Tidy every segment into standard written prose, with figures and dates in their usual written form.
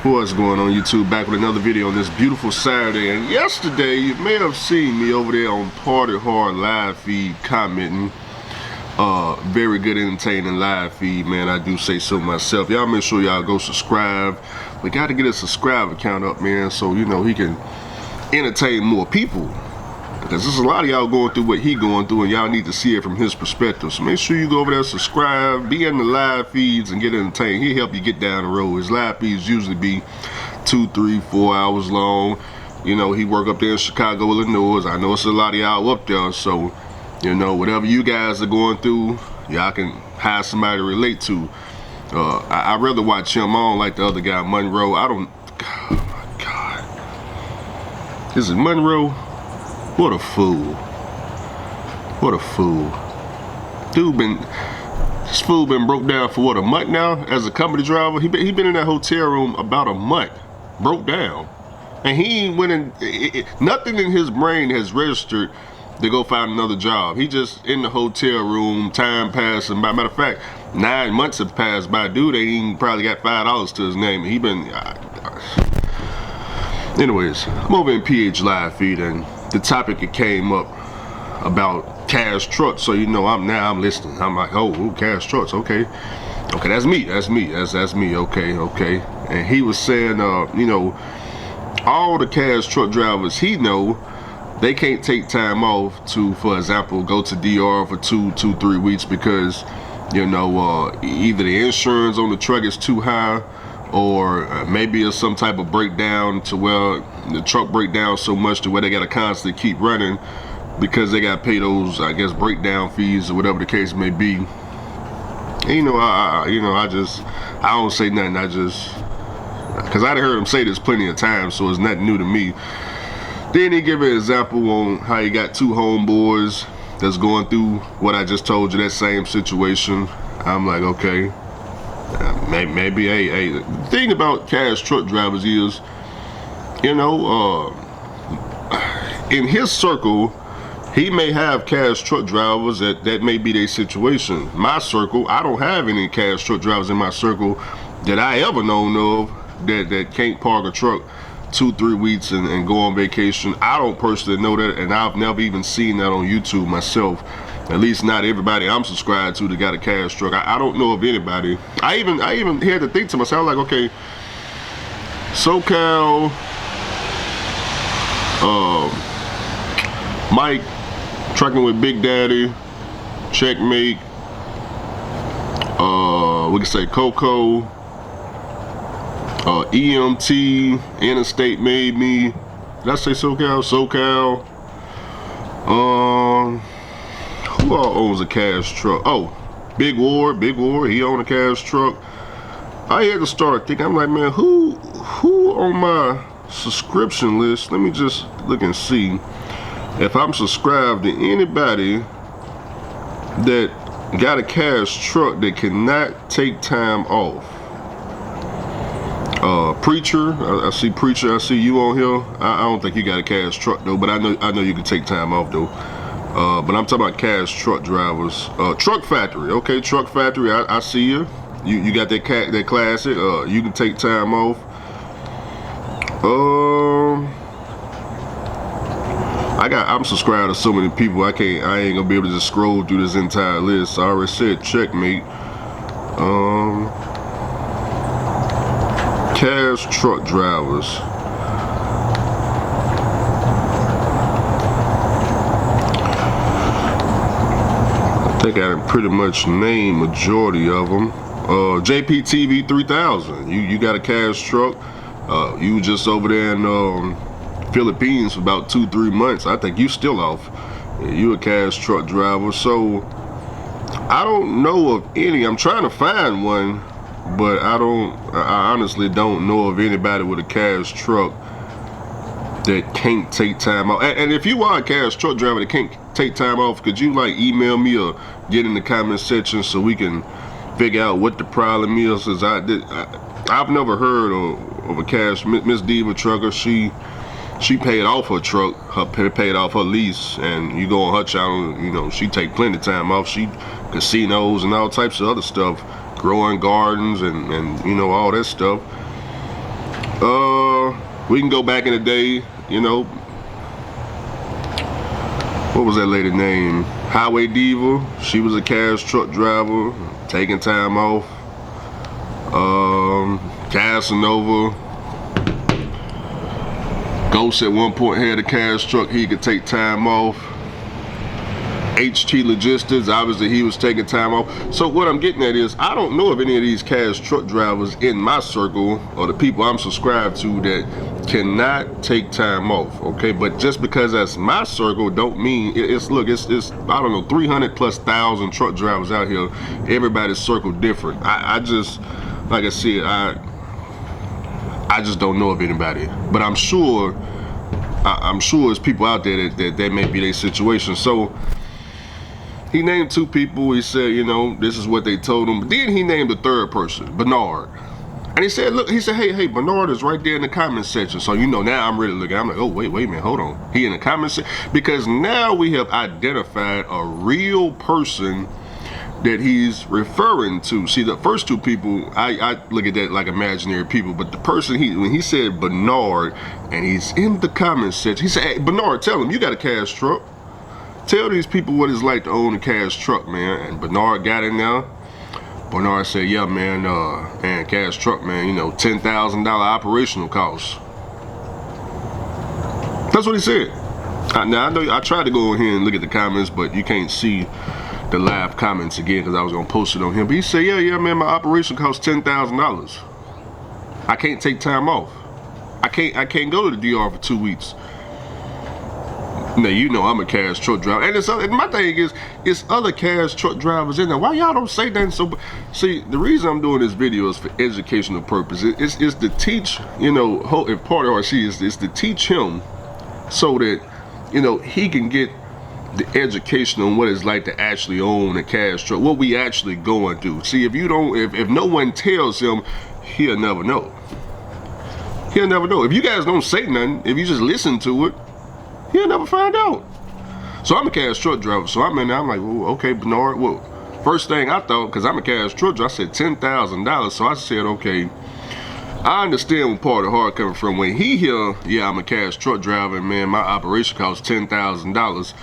What's going on YouTube? Back with another video on this beautiful Saturday. And yesterday you may have seen me over there on Party Hard live feed commenting. Very good entertaining live feed, man. I do say so myself. Y'all make sure y'all go subscribe. We got to get a subscriber count up, man, so you know he can entertain more people. Because there's a lot of y'all going through what he going through, and y'all need to see it from his perspective. So make sure you go over there, subscribe, be in the live feeds, and get entertained. He'll help you get down the road. His live feeds usually be 2, 3, 4 hours long. You know, he work up there in Chicago, Illinois. I know it's a lot of y'all up there, so you know, whatever you guys are going through, y'all can have somebody to relate to. I'd rather watch him. I don't like the other guy, Monroe. I don't. Oh my God. Is it Monroe? What a fool. What a fool. This fool been broke down for what, a month now as a company driver? He been in that hotel room about a month, broke down. And he ain't went in, nothing in his brain has registered to go find another job. He just in the hotel room, time passing by. Matter of fact, 9 months have passed by. Dude ain't even probably got $5 to his name. He been, anyways, I'm over in PH live feed, and the topic it came up about cash trucks. So you know I'm listening. I'm like, oh, cash trucks, okay, that's me, that's me, okay. And he was saying, you know, all the cash truck drivers he know, they can't take time off to, for example, go to DR for 2, 3 weeks because, you know, either the insurance on the truck is too high, or maybe it's some type of breakdown to where the truck break down so much to where they gotta constantly keep running because they gotta pay those, I guess, breakdown fees or whatever the case may be. And, you know, I don't say nothing. Because I heard him say this plenty of times, so it's nothing new to me. Then he give an example on how he got 2 homeboys that's going through what I just told you, that same situation. I'm like, okay. Maybe, hey, the thing about cash truck drivers is, you know, in his circle, he may have cash truck drivers that may be their situation. My circle, I don't have any cash truck drivers in my circle that I ever known of that can't park a truck 2, 3 weeks and go on vacation. I don't personally know that, and I've never even seen that on YouTube myself. At least not everybody I'm subscribed to that got a cash truck. I don't know of anybody. I even had to think to myself, like, okay, SoCal, Mike, trucking with Big Daddy, Checkmate, we can say Coco, EMT, Interstate Made Me. Did I say SoCal? SoCal. Who all owns a cash truck? Oh, Big Ward, he own a cash truck. I had to start thinking, I'm like, man, who on my subscription list? Let me just look and see if I'm subscribed to anybody that got a cash truck that cannot take time off. Preacher, I see Preacher, I see you on here. I don't think you got a cash truck though, but I know you can take time off though. But I'm talking about cash truck drivers. Truck Factory, okay, Truck Factory, I see you. You got that classic. You can take time off. I'm subscribed to so many people. I ain't gonna be able to just scroll through this entire list. I already said Checkmate. Cash truck drivers. I think I can pretty much name majority of them. JPTV 3000. You got a cash truck. You were just over there in Philippines for about 2, 3 months. I think you still off. You a cash truck driver. So I don't know of any. I'm trying to find one, but I honestly don't know of anybody with a cash truck that can't take time off. And if you are a cash truck driver that can't take time off, could you like email me or get in the comment section so we can figure out what the problem is? Cause I've never heard of a cash. Miss Diva trucker, she paid off her truck, paid off her lease, and you go on her channel, you know, she take plenty of time off. She casinos and all types of other stuff, growing gardens and you know, all that stuff. We can go back in the day, you know. What was that lady name? Highway Diva. She was a cash truck driver, taking time off. Casanova. Ghost at one point had a cash truck, he could take time off. HT Logistics, obviously he was taking time off. So what I'm getting at is, I don't know of any of these cash truck drivers in my circle or the people I'm subscribed to that cannot take time off, okay? But just because that's my circle don't mean, it's I don't know, 300,000+ truck drivers out here. Everybody's circle different. I just, like I said, I just don't know of anybody. But I'm sure there's people out there that may be their situation. So he named 2 people. He said, you know, this is what they told him. Then he named the 3rd person, Bernard. And he said, look, he said, hey, Bernard is right there in the comment section. So, you know, now I'm really looking. I'm like, oh, wait a minute, hold on. He in the comment section? Because now we have identified a real person that he's referring to. See, the first 2 people, I look at that like imaginary people, but the person, when he said Bernard, and he's in the comment section, he said, hey, Bernard, tell him you got a cash truck. Tell these people what it's like to own a cash truck, man. And Bernard got in there. Bernard said, yeah, man, cash truck, man, you know, $10,000 operational costs. That's what he said. Now, I know I tried to go in here and look at the comments, but you can't see the live comments again because I was going to post it on him. But he said, yeah, man, my operation costs $10,000. I can't take time off. I can't go to the DR for 2 weeks. Now, you know I'm a cash truck driver, and my thing is, it's other cash truck drivers in there. Why y'all don't say that? So, see, the reason I'm doing this video is for educational purposes. It's to teach, you know, if part of RC is to teach him so that, you know, he can get the education on what it's like to actually own a cash truck, what we actually going through. See, if no one tells him, he'll never know. He'll never know. If you guys don't say nothing, if you just listen to it, he'll never find out. So I'm a cash truck driver. So I'm in there, I'm like, well, okay, Bernard, well, first thing I thought, because I'm a cash truck driver, I said $10,000. So I said, okay, I understand where part of heart coming from. When he hear, yeah, I'm a cash truck driver, and man, my operation costs $10,000.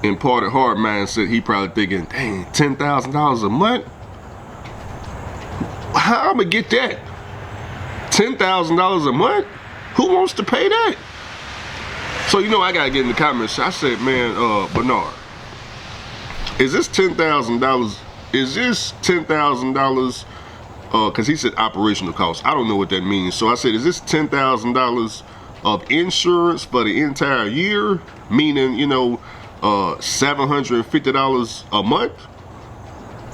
In part of heart mindset, he probably thinking, dang, $10,000 a month? How I'm gonna get that? $10,000 a month? Who wants to pay that? So, you know, I gotta get in the comments. I said, man, Bernard, is this $10,000? Is this $10,000? Because he said operational costs. I don't know what that means. So I said, is this $10,000 of insurance for the entire year? Meaning, you know, $750 a month?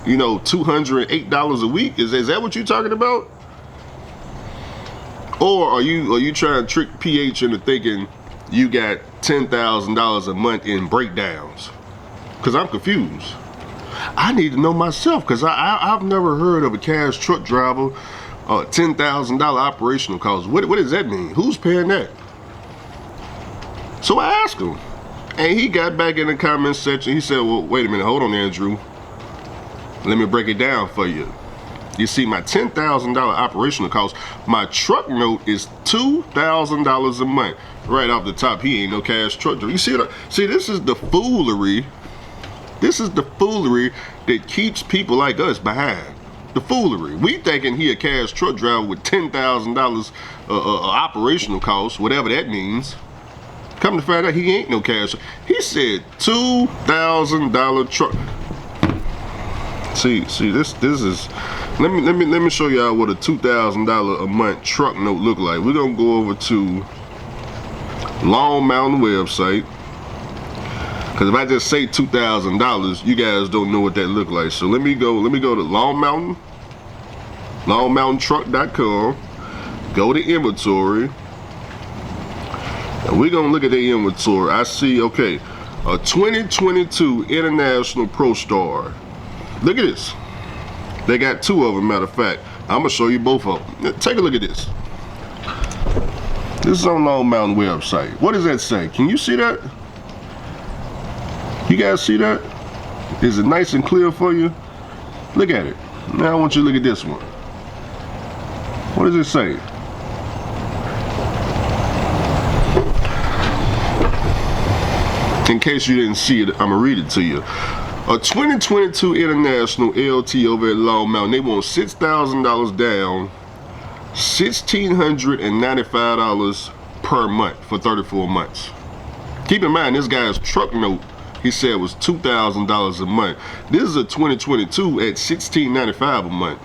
You know, $208 a week? Is that what you're talking about? Or are you trying to trick PH into thinking you got $10,000 a month in breakdowns? Because I'm confused. I need to know myself, because I've never heard of a cash truck driver, $10,000 operational costs. What does that mean? Who's paying that? So I asked him, and he got back in the comment section. He said, well, wait a minute, hold on, Andrew. Let me break it down for you. You see, my $10,000 operational cost, my truck note is $2,000 a month. Right off the top, he ain't no cash truck driver. You see what see, this is the foolery. This is the foolery that keeps people like us behind. The foolery. We thinking he a cash truck driver with $10,000 operational costs, whatever that means. Come to find out, he ain't no cash. He said $2,000 truck. See, this is. Let me show y'all what a $2,000 a month truck note look like. We're gonna go over to Long Mountain website, because if I just say $2,000, you guys don't know what that look like. So let me go to Long Mountain, longmountaintruck.com. Go to inventory, and we're gonna look at the inventory. I see, okay, a 2022 International Pro Star. Look at this. They got 2 of them, matter of fact. I'm gonna show you both of them. Take a look at this. This is on Long Mountain website. What does that say? Can you see that? You guys see that? Is it nice and clear for you? Look at it. Now I want you to look at this one. What does it say? In case you didn't see it, I'm gonna read it to you. A 2022 International LT over at Long Mountain, they want $6,000 down, $1,695 per month for 34 months. Keep in mind, this guy's truck note, he said, was $2,000 a month. This is a 2022 at $1,695 a month.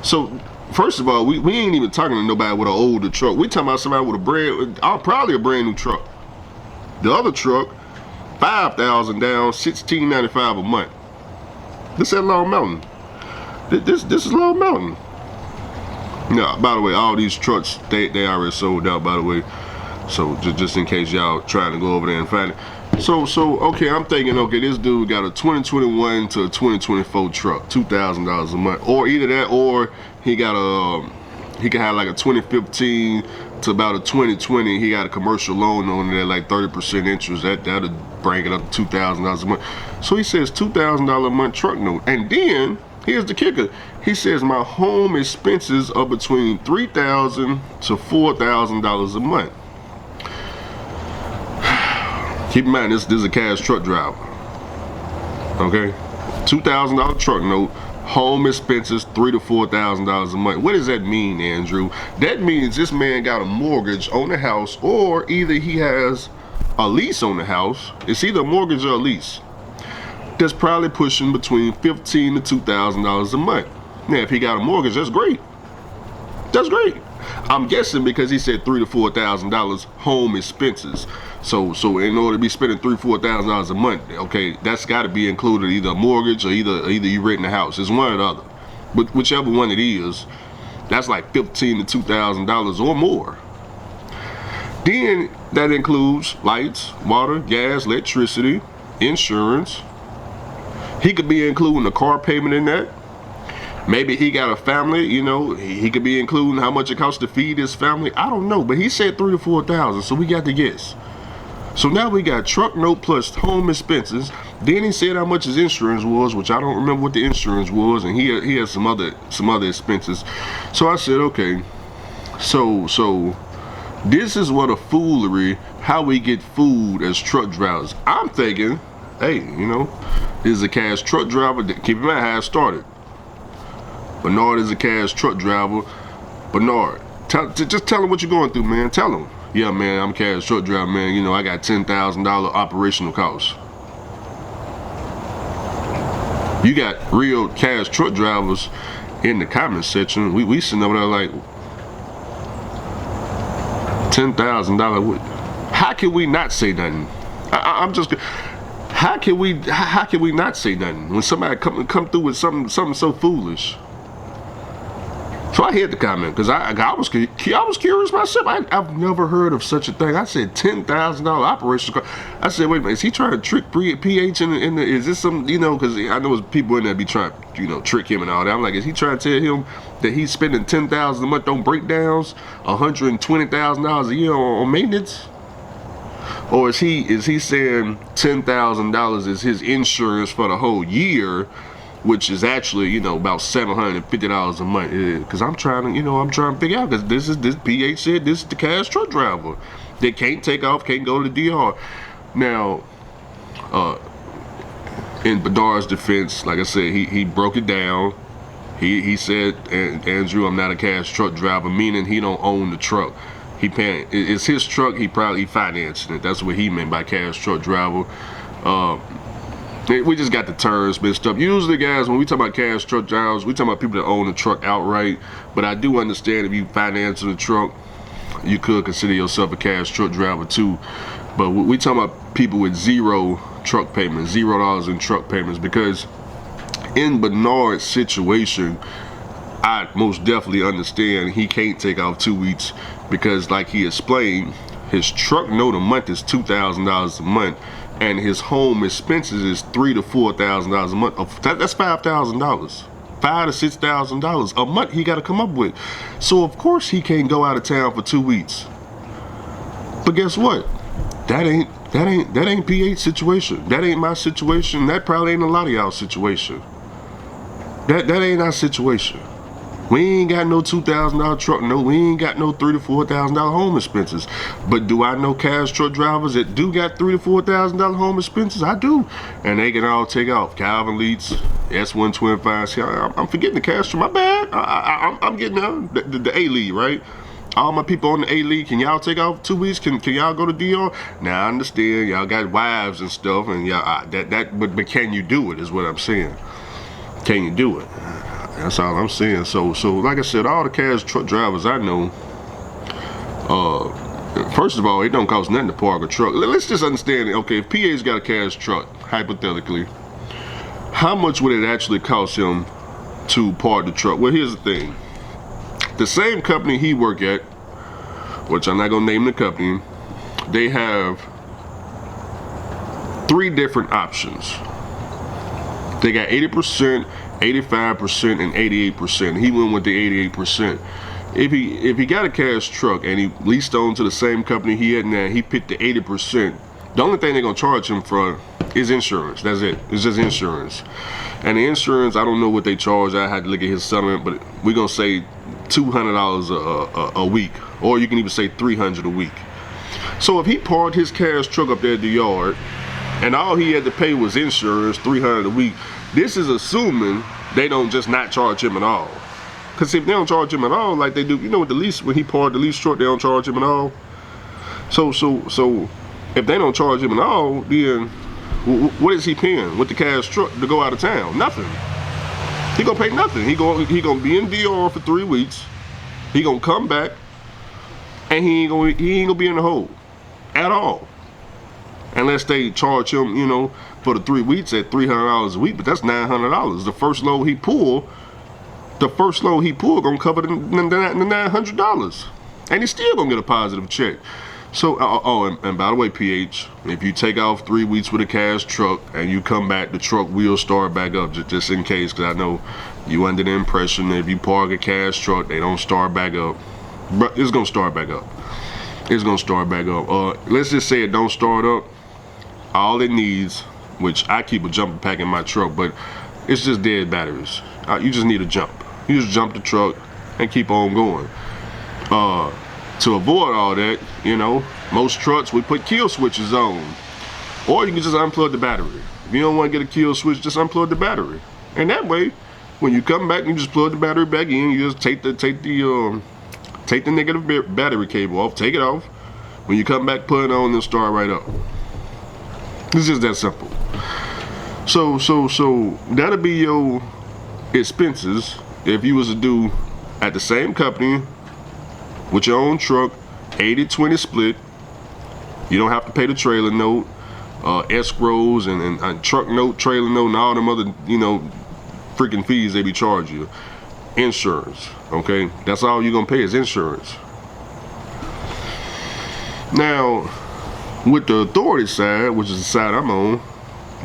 So, first of all, we ain't even talking to nobody with an older truck. We talking about somebody with probably a brand new truck. The other truck, $5,000 down, $1,695 a month. This at Long Mountain. This is Long Mountain. Now, by the way, all these trucks, they already sold out, by the way. So just in case y'all trying to go over there and find it. So okay, I'm thinking, okay, this dude got a 2021 to a 2024 truck, $2,000 a month, or either that, or he got he can have like a 2015 to about a 2020. He got a commercial loan on it at like 30% interest. That'll bring it up to $2,000 a month. So he says $2,000 a month truck note, and then here's the kicker. He says my home expenses are between $3,000 to $4,000 a month. Keep in mind, this is a cash truck driver. Okay, $2,000 truck note, home expenses $3,000 to $4,000 a month. What does that mean, Andrew? That means this man got a mortgage on the house, or either he has a lease on the house. It's either a mortgage or a lease. That's probably pushing between $1,500 to $2,000 a month. Now, if he got a mortgage, that's great. That's great. I'm guessing because he said $3,000 to $4,000 home expenses. So in order to be spending $3,000 to $4,000 a month, okay, that's got to be included either a mortgage or either you renting a house. It's one or the other. But whichever one it is, that's like $1,500 to $2,000 or more. Then that includes lights, water, gas, electricity, insurance. He could be including a car payment in that. Maybe he got a family, you know, he could be including how much it costs to feed his family. I don't know, but he said $3,000 to $4,000, so we got to guess. So now we got truck note plus home expenses. Then he said how much his insurance was, which I don't remember what the insurance was, and he had some other expenses. So I said, okay, so this is what a foolery, how we get food as truck drivers. I'm thinking, hey, you know, this is a cash truck driver. Keep in mind how it started. Bernard is a cash truck driver. Bernard, just tell him what you're going through, man. Tell him. Yeah, man, I'm a cash truck driver, man. You know, I got $10,000 operational costs. You got real cash truck drivers in the comment section. We sitting over there like $10,000. How can we not say nothing? I'm just. How can we not say nothing when somebody come through with something so foolish? So I hit the comment because I was curious myself. I've never heard of such a thing. I said $10,000 operational cost. I said, wait a minute, is he trying to trick PH in the is this some, you know, because I know there's people in there be trying, you know, trick him and all that. I'm like, is he trying to tell him that he's spending $10,000 a month on breakdowns, $120,000 a year on maintenance? Or is he saying $10,000 is his insurance for the whole year, which is actually, you know, about $750 a month? Because I'm trying to figure out, because this PH said this is the cash truck driver. They can't take off, can't go to the DR. Now, in Bedard's defense, like I said, he broke it down. He said, Andrew, I'm not a cash truck driver, meaning he don't own the truck. He paying, it's his truck, he probably financing it. That's what he meant by cash truck driver. We just got the terms mixed up. Usually, guys, when we talk about cash truck drivers, we talk about people that own the truck outright. But I do understand if you financing the truck, you could consider yourself a cash truck driver too. But we talk about people with zero truck payments, $0 in truck payments, because in Bernard's situation, I most definitely understand he can't take off 2 weeks because, like he explained, his truck note a month is $2,000 a month, and his home expenses is $3,000 to $4,000 a month. That's $5,000, $5,000 to $6,000 a month he got to come up with. So of course he can't go out of town for 2 weeks. But guess what? That ain't PH situation. That ain't my situation. That probably ain't a lot of y'all's situation. That ain't our situation. We ain't got no $2,000 truck. No, we ain't got no $3,000 to $4,000 home expenses. But do I know cash truck drivers that do got $3,000 to $4,000 home expenses? I do, and they can all take off. Calvin Leeds, S125. See, I'm forgetting the cash truck. My bad. I'm getting the A lead, right? All my people on the A league, can y'all take off 2 weeks? Can y'all go to DR? Now I understand y'all got wives and stuff, and y'all but can you do it? Is what I'm saying. Can you do it? That's all I'm saying. So like I said, all the cash truck drivers I know, first of all, it don't cost nothing to park a truck. Let's just understand it. Okay, if PA's got a cash truck, hypothetically, how much would it actually cost him to park the truck? Well, here's the thing. The same company he work at, which I'm not gonna name the company, they have 3 different options. They got 80%, 85%, and 88%. He went with the 88%. If he got a cash truck and he leased on to the same company he had now, he picked the 80%. The only thing they're gonna charge him for is insurance. That's it. It's just insurance. And the insurance, I don't know what they charge. I had to look at his settlement, but we're gonna say $200 a week, or you can even say $300 a week. So if he parked his cash truck up there at the yard, and all he had to pay was insurance, $300 a week, this is assuming they don't just not charge him at all. Because if they don't charge him at all, like they do, you know, with the lease, when he parked the lease truck, they don't charge him at all. So if they don't charge him at all, then what is he paying with the cash truck to go out of town? Nothing. He gonna pay nothing. He gonna be in DR for 3 weeks. He gonna come back, and he ain't gonna be in the hole at all, unless they charge him, you know, for the 3 weeks at $300 a week. But that's $900. The first load he pull gonna cover the $900, and he's still gonna get a positive check. So, and by the way, PH, if you take off 3 weeks with a cash truck and you come back, the truck will start back up, just in case, because I know you under the impression that if you park a cash truck, they don't start back up. But it's gonna start back up. It's gonna start back up. Let's just say it don't start up. All it needs, which I keep a jumper pack in my truck, but it's just dead batteries. You just need a jump. You just jump the truck and keep on going. To avoid all that, you know, most trucks we put kill switches on, or you can just unplug the battery. If you don't want to get a kill switch, just unplug the battery, and that way, when you come back, you just plug the battery back in. You just take the negative battery cable off, take it off. When you come back, put it on, and start right up. It's just that simple. So that'll be your expenses if you was to do at the same company with your own truck, 80-20 split. You don't have to pay the trailer note, escrows and truck note, trailer note, and all them other, you know, freaking fees they be charging you. Insurance, okay? That's all you're gonna pay is insurance. Now, with the authority side, which is the side I'm on,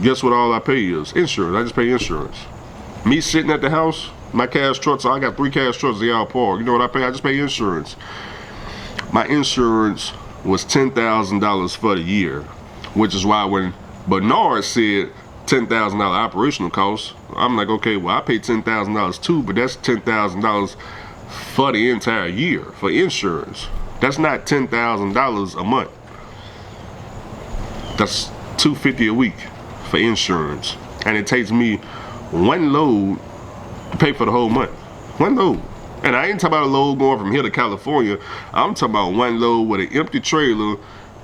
guess what all I pay is? Insurance. I just pay insurance. Me sitting at the house, my cash trucks, I got 3 cash trucks they all parked. You know what I pay? I just pay insurance. My insurance was $10,000 for the year, which is why when Bernard said $10,000 operational costs, I'm like, okay, well, I pay $10,000 too, but that's $10,000 for the entire year for insurance. That's not $10,000 a month. That's $250 a week for insurance, and it takes me 1 load to pay for the whole month. 1 load. And I ain't talking about a load going from here to California. I'm talking about 1 load with an empty trailer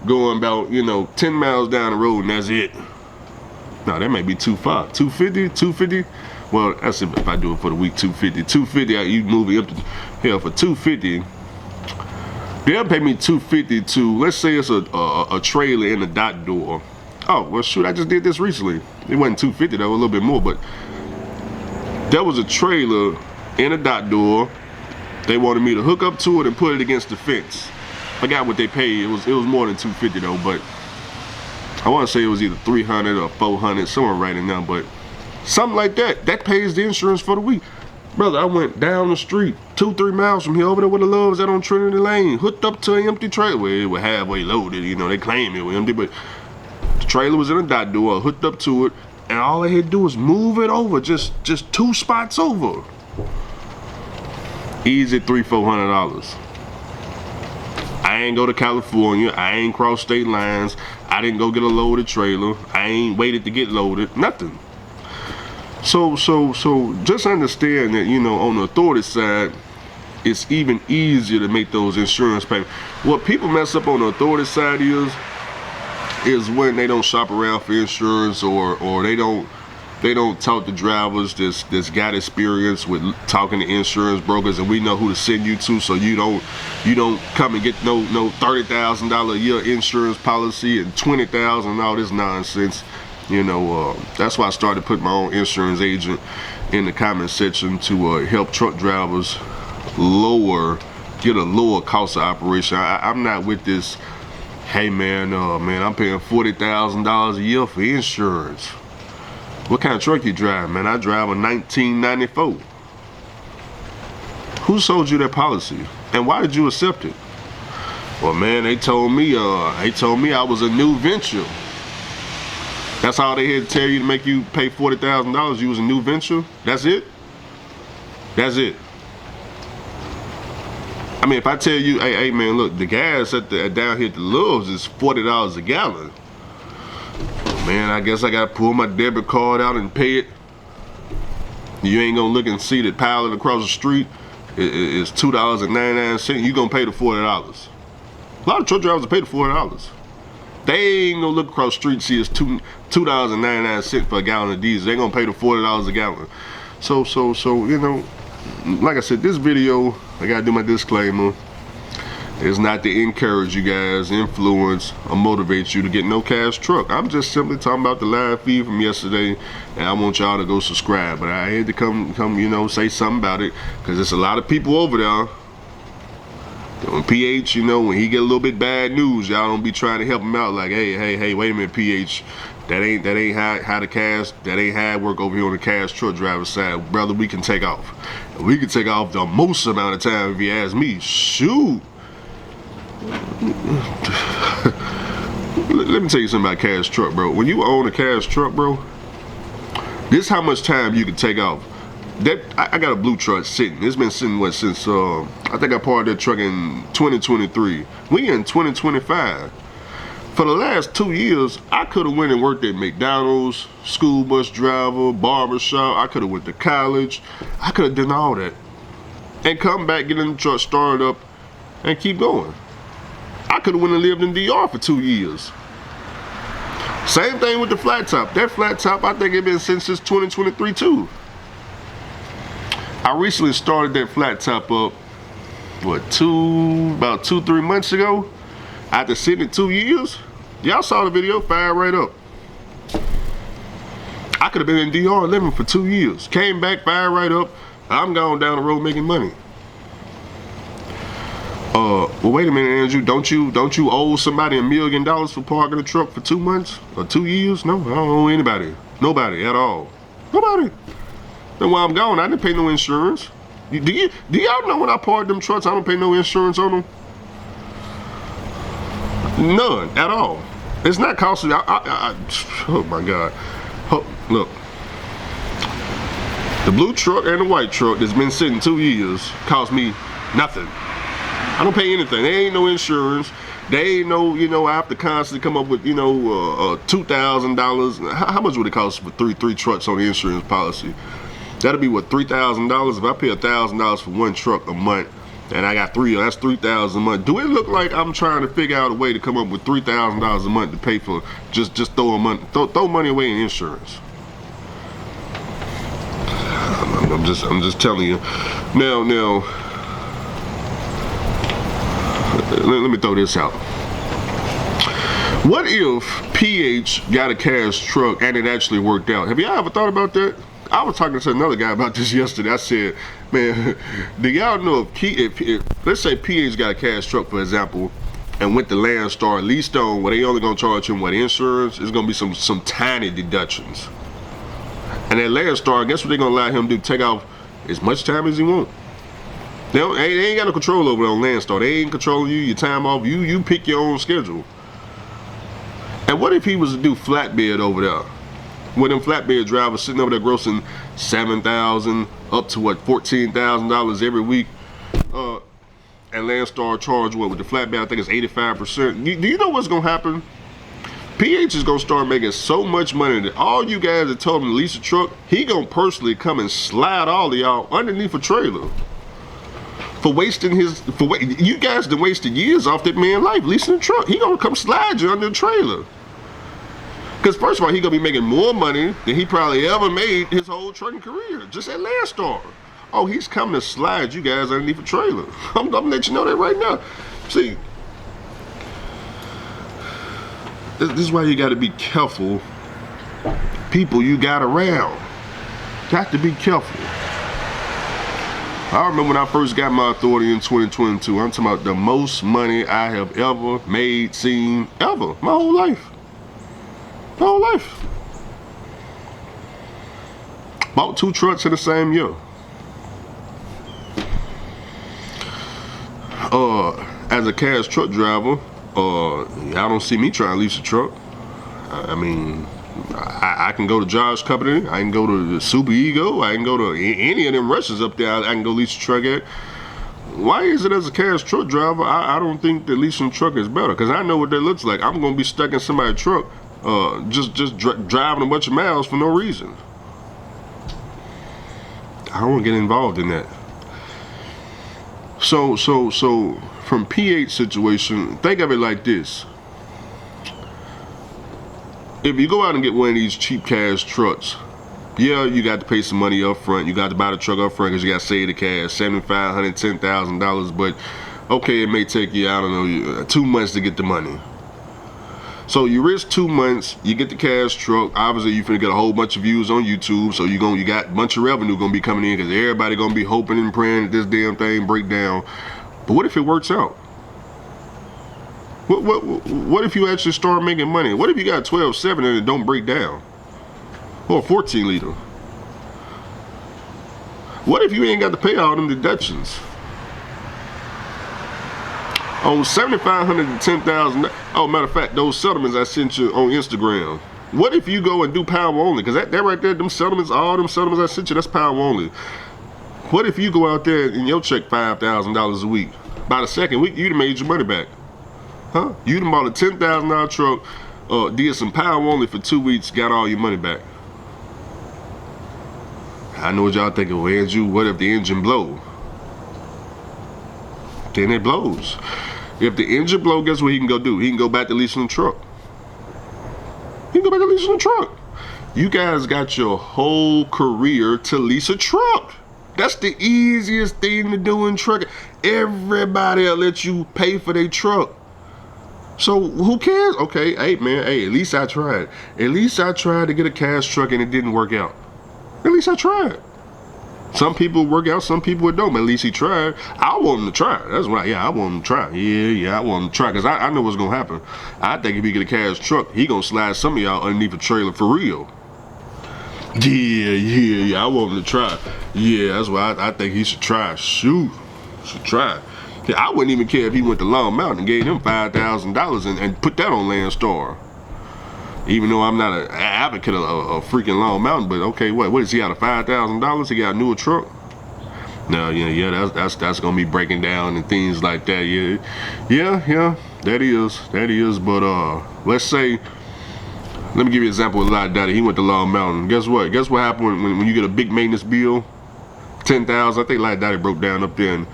going about, you know, 10 miles down the road, and that's it. No, that may be too far. 250. Well, that's if I do it for the week. 250. You move it up to hell for 250. They'll pay me 250 to, let's say it's a trailer in the dot door. Oh, well, shoot, I just did this recently. It wasn't 250 though, a little bit more, but there was a trailer in a dot door. They wanted me to hook up to it and put it against the fence. I forgot what they paid. It was more than 250 though, but I want to say it was either 300 or 400, somewhere right in there, but something like that. That pays the insurance for the week. Brother, I went down the street 2-3 miles from here over there where the Love's at on Trinity Lane, hooked up to an empty trailer. Well, it was halfway loaded, you know, they claim it was empty, but the trailer was in a dot door, hooked up to it, and all I had to do was move it over, just 2 spots over. Easy $300-400. I ain't go to California. I ain't cross state lines. I didn't go get a loaded trailer. I ain't waited to get loaded. Nothing. So just understand that, you know, on the authority side, it's even easier to make those insurance payments. What people mess up on the authority side is when they don't shop around for insurance, or they don't talk to drivers that's got experience with talking to insurance brokers, and we know who to send you to, so you don't come and get no $30,000 a year insurance policy and $20,000 and all this nonsense. You know, that's why I started putting my own insurance agent in the comment section to help truck drivers get a lower cost of operation. I'm not with this, hey man, I'm paying $40,000 a year for insurance. What kind of truck you drive, man? I drive a 1994. Who sold you that policy? And why did you accept it? Well, man, they told me I was a new venture. That's all they had to tell you to make you pay $40,000. You was a new venture? That's it? That's it. I mean, if I tell you, hey man, look, the gas down here at the Loves is $40 a gallon. Man, I guess I gotta pull my debit card out and pay it. You ain't gonna look and see that pilot across the street is $2.99. You gonna pay the $40. A lot of truck drivers pay the $40. They ain't gonna look across the street and see it's $2.99 for a gallon of diesel. They gonna pay the $40 a gallon. So you know, like I said, this video, I gotta do my disclaimer. It's not to encourage you guys, influence, or motivate you to get no cash truck. I'm just simply talking about the live feed from yesterday, and I want y'all to go subscribe. But I had to come, you know, say something about it, because there's a lot of people over there. When PH, you know, when he get a little bit bad news, y'all don't be trying to help him out. Like, hey, wait a minute, PH, that ain't how the cash, that ain't how it work over here on the cash truck driver side, brother. We can take off. We can take off the most amount of time if you ask me. Shoot. Let me tell you something about cash truck, bro. When you own a cash truck, bro, this is how much time you can take off. I got a blue truck sitting. It's been sitting since I think I parked that truck in 2023. We in 2025. For the last 2 years, I could have went and worked at McDonald's, school bus driver, barber shop. I could have went to college. I could have done all that and come back, get in the truck, start it up, and keep going. I could have went and lived in DR for 2 years. Same thing with the flat top. That flat top, I think it been since 2023 too. I recently started that flat top up, about 2-3 months ago. After sitting it 2 years, y'all saw the video, fired right up. I could have been in DR living for 2 years. Came back, fired right up. I'm going down the road making money. Well, wait a minute, Andrew. Don't you owe somebody $1 million for parking a truck for 2 months or 2 years? No, I don't owe anybody. Nobody at all. Nobody. Then while I'm gone, I didn't pay no insurance. Do y'all know when I park them trucks, I don't pay no insurance on them? None at all. It's not costing. Oh my God. Look, the blue truck and the white truck that's been sitting 2 years cost me nothing. I don't pay anything. There ain't no insurance. They ain't no, you know, I have to constantly come up with, you know, $2,000. How much would it cost for three trucks on the insurance policy? That'll be what, $3,000? If I pay $1,000 for one truck a month, and I got three, that's $3,000 a month. Do it look like I'm trying to figure out a way to come up with $3,000 a month to pay for just throw money away in insurance? I'm just telling you. Now, let me throw this out. What if PH got a cash truck and it actually worked out? Have y'all ever thought about that? I was talking to another guy about this yesterday. I said, man, do y'all know if let's say PH got a cash truck, for example, and went to Landstar, leased on, where they only gonna charge him what insurance? It's gonna be some tiny deductions. And at Landstar, guess what they're gonna allow him to do? Take off as much time as he want. They ain't got no control over it on Landstar. They ain't controlling you, your time off. You pick your own schedule. And what if he was to do flatbed over there? With them flatbed drivers sitting over there grossing $7,000 up to what, $14,000 every week. And Landstar charge what with the flatbed? I think it's 85%. Do you know what's gonna happen? PH is gonna start making so much money that all you guys that told him to lease a truck, he gonna personally come and slide all of y'all underneath a trailer for wasting you guys done wasted years off that man's life leasing a truck. He gonna come slide you under the trailer. Because first of all, he gonna be making more money than he probably ever made his whole trucking career, just at Landstar. Oh, he's coming to slide you guys underneath a trailer. I'm gonna let you know that right now. See, this is why you gotta be careful. People you got around. Got to be careful. I remember when I first got my authority in 2022, I'm talking about the most money I have ever made, seen, ever. My whole life. My whole life. Bought 2 trucks in the same year. As a cash truck driver, I don't see me trying to lease a truck. I mean, I can go to Josh's company, I can go to the Super Ego, I can go to any of them rushes up there, I can go lease a truck at. Why is it as a cash truck driver, I don't think that leasing a truck is better? Because I know what that looks like. I'm going to be stuck in somebody's truck, just driving a bunch of miles for no reason. I don't want to get involved in that. So from PH situation, think of it like this. If you go out and get one of these cheap cash trucks, yeah, you got to pay some money up front. You got to buy the truck up front because you got to save the cash, $7,500, $10,000. But okay, it may take you, I don't know, 2 months to get the money. So you risk 2 months, you get the cash truck. Obviously, you're finna get a whole bunch of views on YouTube, so you got a bunch of revenue gonna be coming in because everybody gonna be hoping and praying that this damn thing break down. But what if it works out? What if you actually start making money? What if you got 12.7 and it don't break down? Or a 14 liter? What if you ain't got to pay all them deductions? On $7,500 to $10,000. Oh, matter of fact, those settlements I sent you on Instagram. What if you go and do power only? Because that right there, them settlements, all them settlements I sent you, that's power only. What if you go out there and your check $5,000 a week? By the second week, you done made your money back. Huh? You done bought a $10,000 truck, did some power only for 2 weeks, got all your money back. I know what y'all thinking, well, Andrew, what if the engine blow? Then it blows. If the engine blow, guess what he can go do? He can go back to leasing the truck. He can go back to leasing the truck. You guys got your whole career to lease a truck. That's the easiest thing to do in trucking. Everybody will let you pay for their truck. So who cares? Okay, hey man, hey, at least I tried. At least I tried to get a cash truck and it didn't work out. At least I tried. Some people work out, some people it don't, but at least he tried. I want him to try. That's right, yeah, I want him to try. Yeah, I want him to try, because I know what's going to happen. I think if he get a cash truck, he going to slide some of y'all underneath a trailer for real. Yeah, I want him to try. Yeah, that's why I think he should try. Shoot, should try. Yeah, I wouldn't even care if he went to Long Mountain and gave him $5,000 and put that on Landstar. Even though I'm not an advocate of a freaking Long Mountain, but okay, what is he out of $5,000? He got a newer truck? No, yeah, that's gonna be breaking down and things like that. Yeah, that is. But let's say, let me give you an example with Lottie Dottie. He went to Long Mountain. Guess what? Guess what happened when you get a big maintenance bill? $10,000. I think Lottie Dottie broke down up there in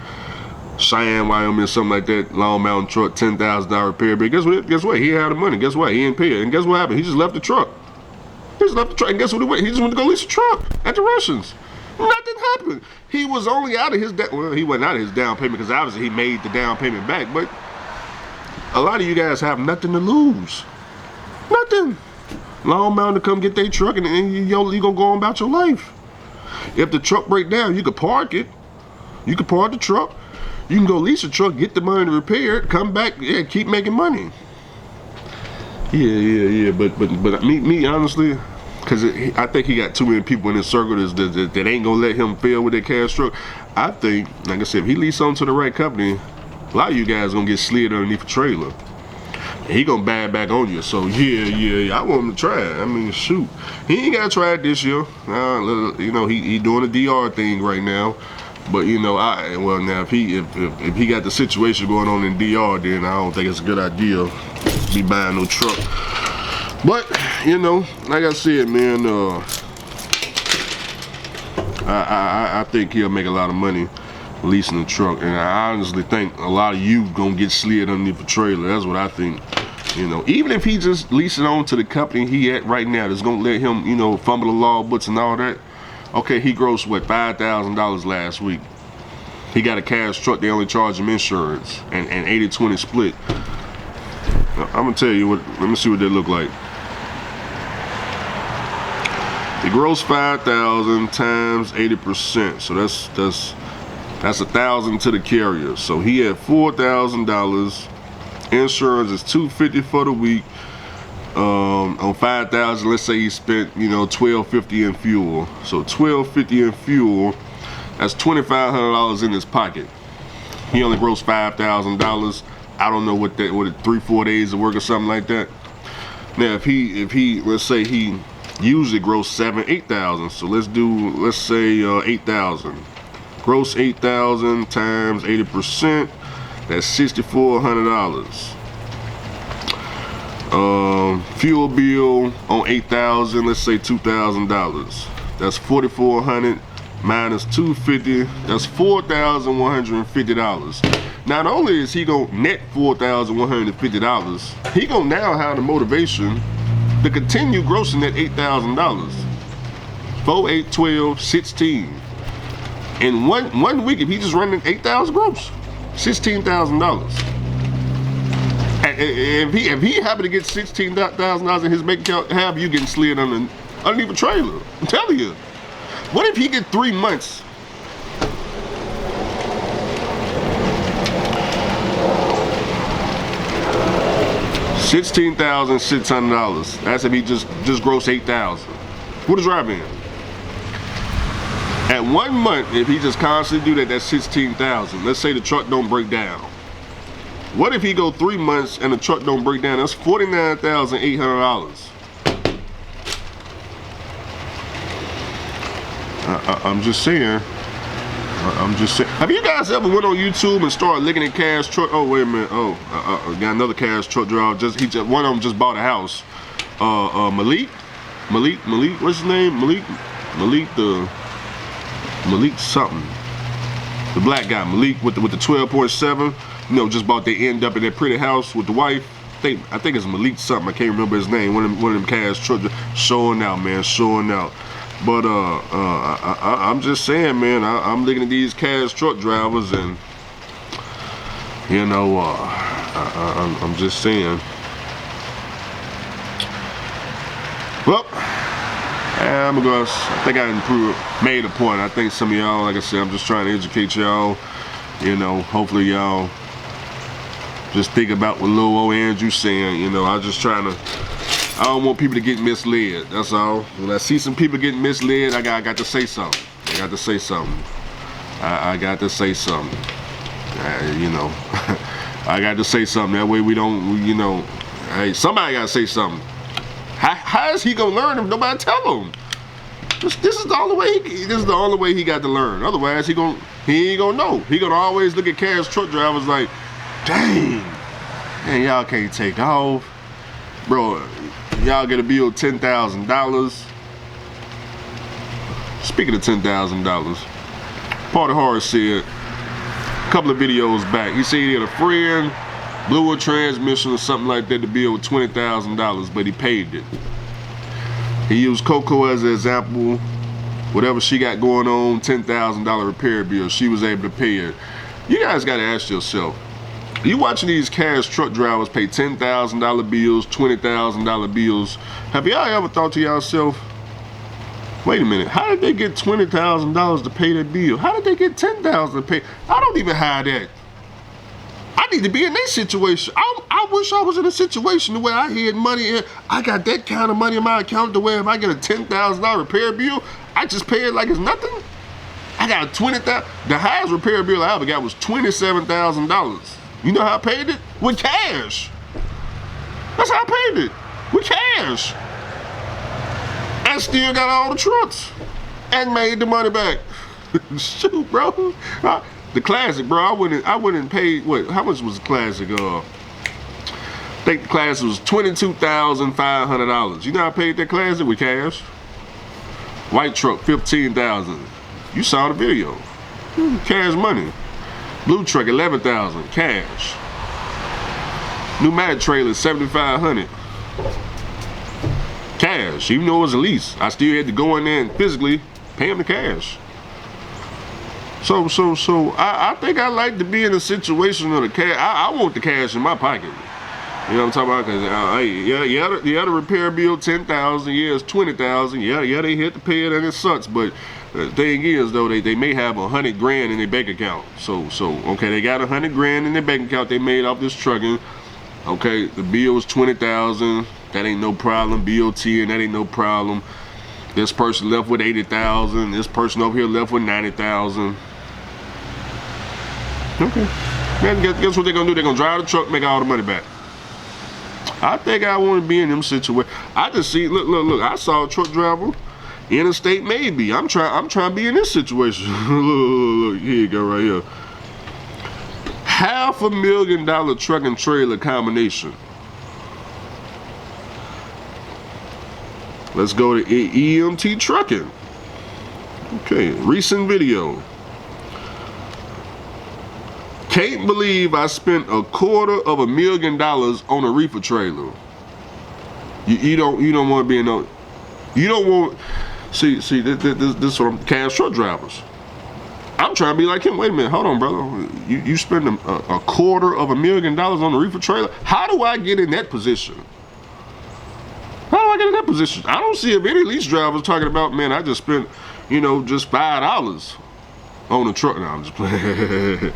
Cheyenne, Wyoming, something like that. Long Mountain truck, $10,000 repair bill. Guess what? He had the money. Guess what? He didn't pay it. And guess what happened? He just left the truck. And guess what he went? He just went to go lease a truck at the Russians. Nothing happened. He was only out of his he wasn't out of his down payment because obviously he made the down payment back. But a lot of you guys have nothing to lose. Nothing. Long Mountain to come get their truck and you gonna go on about your life. If the truck break down, you could park it. You could park the truck. You can go lease a truck, get the money to repair it, come back, yeah, keep making money. Yeah. But me honestly, because I think he got too many people in his circle that ain't gonna let him fail with that cash truck. I think, like I said, if he leases on to the right company, a lot of you guys gonna get slid underneath a trailer. And he gonna bag back on you. So yeah, I want him to try it. I mean, shoot, he ain't gotta try it this year. He doing the DR thing right now. But you know, well now if he got the situation going on in DR, then I don't think it's a good idea to be buying no truck. But you know, like I said, man, I think he'll make a lot of money leasing a truck, and I honestly think a lot of you gonna get slid underneath a trailer. That's what I think. You know, even if he just leasing on to the company he at right now, that's gonna let him, you know, fumble the law books and all that. Okay, he grossed what, $5,000 last week. He got a cash truck. They only charge him insurance and 80-20 split. I'm gonna tell you what. Let me see what they look like. He grossed 5,000 times 80%, so that's $1,000 to the carrier. So he had $4,000. Insurance is $250 for the week. On 5,000, let's say he spent, you know, $1,250 in fuel. So $1,250 in fuel, that's $2,500 in his pocket. He only grossed $5,000. I don't know what 3-4 days of work or something like that. Now if he let's say he usually gross 7,000-8,000. So let's say 8,000. Gross 8,000 times 80%. That's $6,400. Fuel bill on 8,000. Let's say $2,000. That's $4,400 minus $250. That's $4,150. Not only is he gonna net $4,150, he gonna now have the motivation to continue grossing that $8,000. 4, 8, 12, 16. In one week, if he just running 8,000 gross, $16,000. If he happen to get $16,000 in his bank account, have you getting slid underneath a trailer? I'm telling you. What if he get 3 months? $16,600. That's if he just gross 8,000. What is driving? At 1 month, if he just constantly do that, that's 16,000. Let's say the truck don't break down. What if he go 3 months and the truck don't break down? That's $49,800. I'm just saying. Have you guys ever went on YouTube and started looking at cash truck? Oh wait a minute. Oh, got another cash truck driver. One of them just bought a house. Malik. What's his name? Malik something. The black guy, Malik, with the 12.7. You know, just bought. They end up in that pretty house with the wife. I think it's Malik something. I can't remember his name. One of them cash truck showing out, man, showing out. But I'm just saying, man. I'm looking at these cash truck drivers, and you know, I'm just saying. Well, I think I made a point. I think some of y'all, like I said, I'm just trying to educate y'all. You know, hopefully y'all just think about what little old Andrew's saying. You know, I don't want people to get misled. That's all. When I see some people getting misled, I got to say something. I got to say something. You know, I got to say something. That way we don't, you know, hey, somebody got to say something. How is he gonna learn if nobody tell him? This is the only way. This is the only way he got to learn. Otherwise, he ain't gonna know. He gonna always look at cash truck drivers like, dang, man, y'all can't take off, bro. Y'all get a bill $10,000. Speaking of $10,000, Party Hard said a couple of videos back, he said he had a friend blew a transmission or something like that. The bill was $20,000, but he paid it. He used Coco as an example. Whatever she got going on, $10,000 repair bill, she was able to pay it. You guys got to ask yourself, you watching these cash truck drivers pay $10,000 bills, $20,000 bills. Have y'all ever thought to yourself, wait a minute, how did they get $20,000 to pay that bill? How did they get $10,000 to pay? I don't even have that. I need to be in that situation. I wish I was in a situation where I had money. I got that kind of money in my account to where if I get a $10,000 repair bill, I just pay it like it's nothing. I got a $20,000. The highest repair bill I ever got was $27,000. You know how I paid it? With cash. That's how I paid it. With cash. And still got all the trucks. And made the money back. Shoot, bro. The Classic, bro. I went and paid what? How much was the Classic? I think the Classic was $22,500. You know I paid that Classic with cash. White truck, $15,000. You saw the video. Cash money. Blue truck, $11,000. Cash. Pneumatic trailer, $7,500. Cash. Even though it was a lease, I still had to go in there and physically pay him the cash. So I think I like to be in a situation of the cash. I want the cash in my pocket. You know what I'm talking about? Cause yeah, the repair bill $10,000. Yeah, it's $20,000. Yeah, they hit to pay it and it sucks. But the thing is though, they may have $100 grand in their bank account. So okay, they got $100 grand in their bank account they made off this trucking. Okay, the bill was $20,000. That ain't no problem. BOT and that ain't no problem. This person left with $80,000. This person over here left with $90,000. Okay. Man, guess what they're gonna do? They're gonna drive the truck, make all the money back. I think I want to be in them situations. I just see, look. I saw a truck driver, interstate maybe. I'm trying to be in this situation. look, here you go, right here. $500,000 truck and trailer combination. Let's go to EMT Trucking. Okay, recent video. Can't believe I spent $250,000 on a reefer trailer. You don't want to be in no. You don't want. See this sort of cash truck drivers. I'm trying to be like him. Wait a minute, hold on, brother. You spend $250,000 on a reefer trailer. How do I get in that position? How do I get in that position? I don't see if any lease drivers talking about, man, I just spent, just $5 on the truck. Now I'm just playing.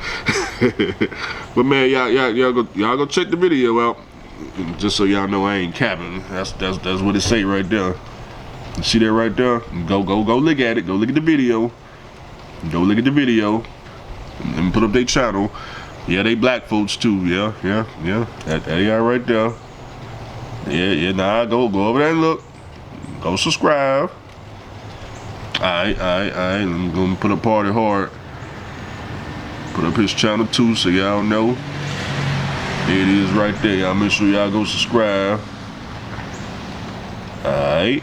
But man, y'all go check the video out, just so y'all know I ain't capping. That's what it say right there. You see that right there? Go look at it. Go look at the video. Go look at the video and put up their channel. Yeah, they black folks too. Yeah. That they are right there. Yeah. Nah, go over there and look. Go subscribe. Alright. I'm gonna put up Party Hard. Put up his channel too, so y'all know. There it is right there. Y'all make sure y'all go subscribe. Alright.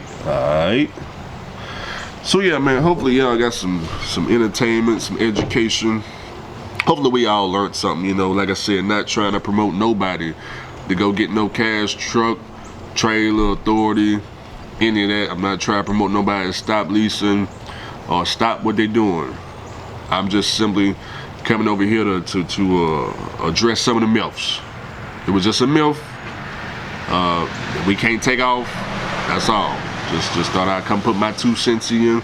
So yeah, man, hopefully y'all got some entertainment, some education. Hopefully we all learned something, like I said, not trying to promote nobody to go get no cash truck, trailer, authority, any of that. I'm not trying to promote nobody to stop leasing or stop what they're doing. I'm just simply coming over here to address some of the myths. It was just a myth. We can't take off. That's all. Just thought I'd come put my 2 cents in.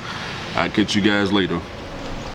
I'll catch you guys later.